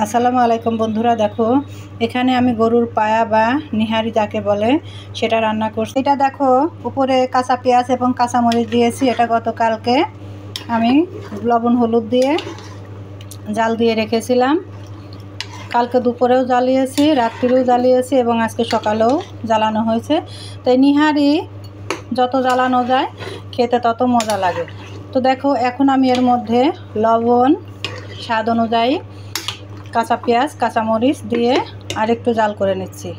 আসসালামু আলাইকুম বন্ধুরা, দেখো এখানে আমি গরুর পায়া বা নিহারি যাকে বলে সেটা রান্না করছি। এটা দেখো উপরে কাঁচা পেঁয়াজ এবং কাঁচামরিচ দিয়েছি। এটা গতকালকে আমি লবণ হলুদ দিয়ে জাল দিয়ে রেখেছিলাম। কালকে দুপুরেও জ্বালিয়েছি, রাত্রিরেও জ্বালিয়েছি এবং আজকে সকালেও জ্বালানো হয়েছে। তাই নিহারি যত জ্বালানো যায় খেতে তত মজা লাগে। তো দেখো এখন আমি এর মধ্যে লবণ, স্বাদ অনুযায়ী কাঁচা পেঁয়াজ কাঁচামরিচ দিয়ে আর একটু জাল করে নিচ্ছি।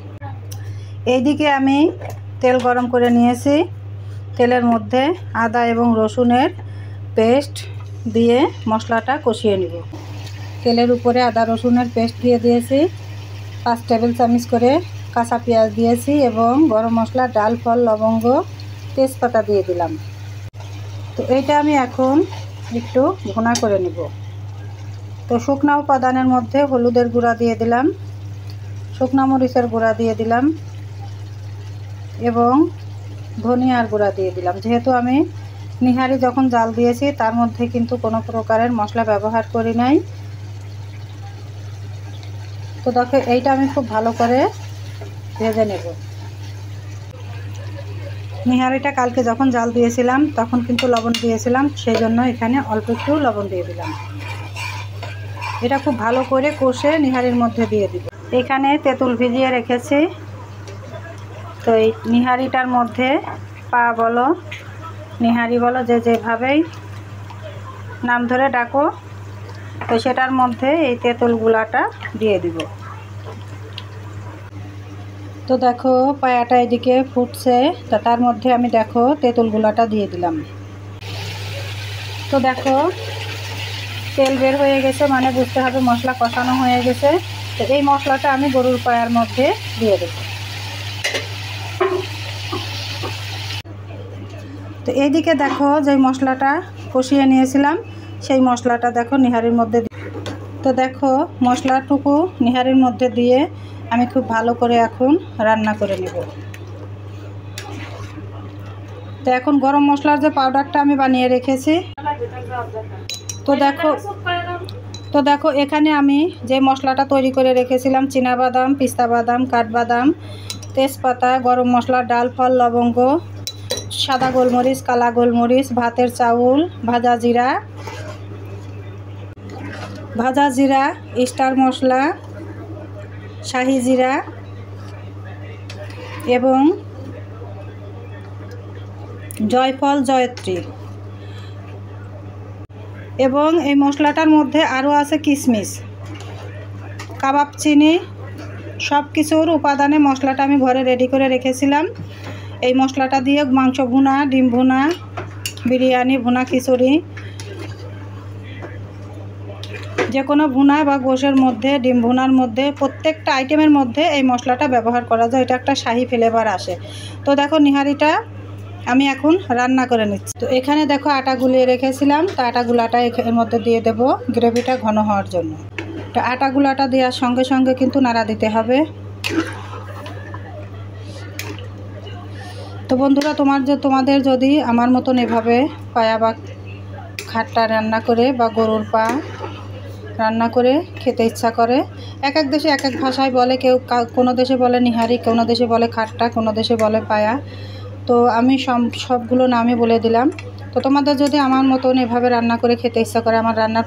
এইদিকে আমি তেল গরম করে নিয়েছি। তেলের মধ্যে আদা এবং রসুনের পেস্ট দিয়ে মশলাটা কষিয়ে নিব। তেলের উপরে আদা রসুনের পেস্ট দিয়ে দিয়েছি। 5 টেবিল চামচ করে কাঁচা পেঁয়াজ দিয়েছি এবং গরম মশলা, ডাল, ফল, লবঙ্গ, তেজপাতা দিয়ে দিলাম। তো এইটা আমি এখন একটু ভুনা করে নিব। তো শুকনো উপাদানের মধ্যে হলুদের গুঁড়া দিয়ে দিলাম, শুকনো মরিচের গুঁড়া দিয়ে দিলাম এবং ধনিয়ার গুঁড়া দিয়ে দিলাম। যেহেতু আমি নিহারি যখন জাল দিয়েছি তার মধ্যে কিন্তু কোনো প্রকারের মশলা ব্যবহার করি নাই। তো দেখো এইটা আমি খুব ভালো করে ভেজে নেব। নিহারিটা কালকে যখন জাল দিয়েছিলাম তখন কিন্তু লবণ দিয়েছিলাম, সেই জন্য এখানে অল্প একটু লবণ দিয়ে দিলাম। এটা খুব ভালো করে কষে নিহারির মধ্যে দিয়ে দিব। এখানে তেঁতুল ভিজিয়ে রেখেছি। তো এই নিহারিটার মধ্যে পা বলো, নিহারি বলো, যে যেভাবেই নাম ধরে ডাকো, তো সেটার মধ্যে এই তেঁতুল গুলাটা দিয়ে দিব। তো দেখো পায়াটা এদিকে ফুটছে, তা তার মধ্যে আমি দেখো তেঁতুল গুলাটা দিয়ে দিলাম। তো দেখো তেল বের হয়ে গেছে, মানে বুঝতে হবে মশলা কষানো হয়ে গেছে। তো এই মশলাটা আমি গরুর পায়ার মধ্যে দিয়ে দেব। তো এইদিকে দেখো যে মশলাটা কষিয়ে নিয়েছিলাম সেই মশলাটা দেখো নিহারির মধ্যে। তো দেখো মশলাটুকু নিহারির মধ্যে দিয়ে আমি খুব ভালো করে এখন রান্না করে নেব। তো এখন গরম মশলার যে পাউডারটা আমি বানিয়ে রেখেছি, তো দেখো এখানে আমি যে মশলাটা তৈরি করে রেখেছিলাম, চীনাবাদাম, পিস্তা বাদাম, কাঠবাদাম, তেজপাতা, গরম মশলা, ডাল, ফল, লবঙ্গ, সাদা গোলমরিচ, কালা গোলমরিচ, ভাতের চাউল, ভাজা জিরা, স্টার মশলা, শাহি জিরা এবং জয়ফল, জয়ত্রী, এবং এই মশলাটার মধ্যে আরও আছে কিশমিশ, কাবাব চিনি, সব কিছুর উপাদানে মশলাটা আমি ঘরে রেডি করে রেখেছিলাম। এই মশলাটা দিয়ে মাংস ভুনা, ডিম ভুনা, বিরিয়ানি ভুনা, খিচুড়ি, যে কোনো ভুনা বা গোশের মধ্যে, ডিম ভুনার মধ্যে, প্রত্যেকটা আইটেমের মধ্যে এই মশলাটা ব্যবহার করা যায়। এটা একটা শাহি ফ্লেভার আসে। তো দেখো নিহারিটা আমি এখন রান্না করে নিচ্ছি। তো এখানে দেখো আটা গুলিয়ে রেখেছিলাম, তো আটা গুলাটা এর মধ্যে দিয়ে দেব গ্রেভিটা ঘন হওয়ার জন্য। তো আটা গুলাটা দেওয়ার সঙ্গে সঙ্গে কিন্তু নাড়া দিতে হবে। তো বন্ধুরা তোমাদের যদি আমার মতন এভাবে পায়া বা খাট্টা রান্না করে বা গরুর পা রান্না করে খেতে ইচ্ছা করে, এক এক দেশে এক এক ভাষায় বলে, কেউ কোনো দেশে বলে নিহারি, কোনো দেশে বলে খাট্টা, কোনো দেশে বলে পায়া। তো আমি সবগুলো নামই বলে দিলাম। তো তোমাদের যদি আমার মতন এভাবে রান্না করে খেতে ইচ্ছা করে, আমার রান্নার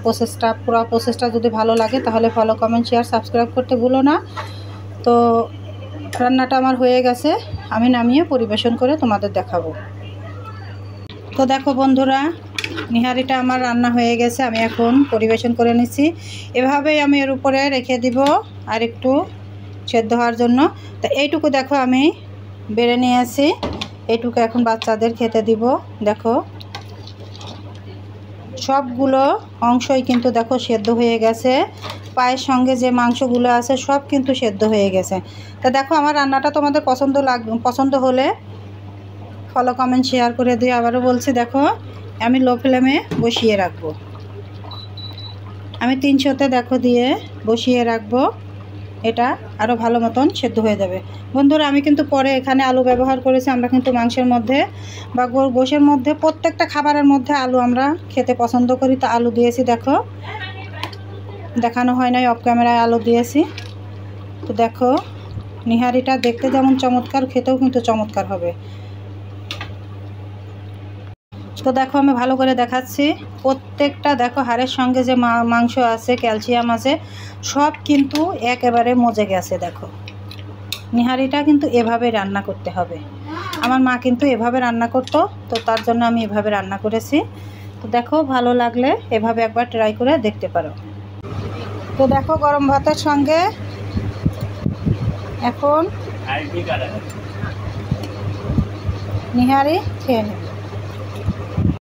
পুরো প্রসেসটা যদি ভালো লাগে তাহলে ফলো, কমেন্ট, শেয়ার, সাবস্ক্রাইব করতে ভুলো না। তো রান্নাটা আমার হয়ে গেছে, আমি নামিয়ে পরিবেশন করে তোমাদের দেখাবো। তো দেখো বন্ধুরা নিহারিটা আমার রান্না হয়ে গেছে, আমি এখন পরিবেশন করে নিচ্ছি। এভাবেই আমি এর উপরে রেখে দিব আর একটু সেদ্ধ হওয়ার জন্য। তো এইটুকু দেখো আমি বেড়ে নিয়েছি, এইটুকু এখন বাচ্চাদের খেতে দিব। দেখো সবগুলো অংশই কিন্তু দেখো সেদ্ধ হয়ে গেছে, পায়ের সঙ্গে যে মাংসগুলো আছে সব কিন্তু সেদ্ধ হয়ে গেছে। তা দেখো আমার রান্নাটা তোমাদের পছন্দ হলে ফলো, কমেন্ট, শেয়ার করে দিও। আবারও বলছি দেখো আমি লো ফ্লেমে বসিয়ে রাখবো, আমি 300-তে দেখো দিয়ে বসিয়ে রাখবো। এটা আরও ভালো মতন সেদ্ধ হয়ে যাবে। বন্ধুরা আমি কিন্তু পরে এখানে আলু ব্যবহার করেছি। আমরা কিন্তু মাংসের মধ্যে বা গোশের মধ্যে প্রত্যেকটা খাবারের মধ্যে আলু আমরা খেতে পছন্দ করি, তো আলু দিয়েছি। দেখো দেখানো হয় নাই, অফ ক্যামেরায় আলু দিয়েছি। তো দেখো নিহারিটা দেখতে যেমন চমৎকার, খেতেও কিন্তু চমৎকার হবে। তো দেখো আমি ভালো করে দেখাচ্ছি, প্রত্যেকটা দেখো হাড়ের সঙ্গে যে মাংস আছে, ক্যালসিয়াম আছে, সব কিন্তু একেবারে মজে গেছে। দেখো নিহারিটা কিন্তু এভাবে রান্না করতে হবে। আমার মা কিন্তু এভাবে রান্না করতো, তো তার জন্য আমি এভাবে রান্না করেছি। তো দেখো ভালো লাগলে এভাবে একবার ট্রাই করে দেখতে পারো। তো দেখো গরম ভাতের সঙ্গে এখন নিহারি খেয়ে নেবে।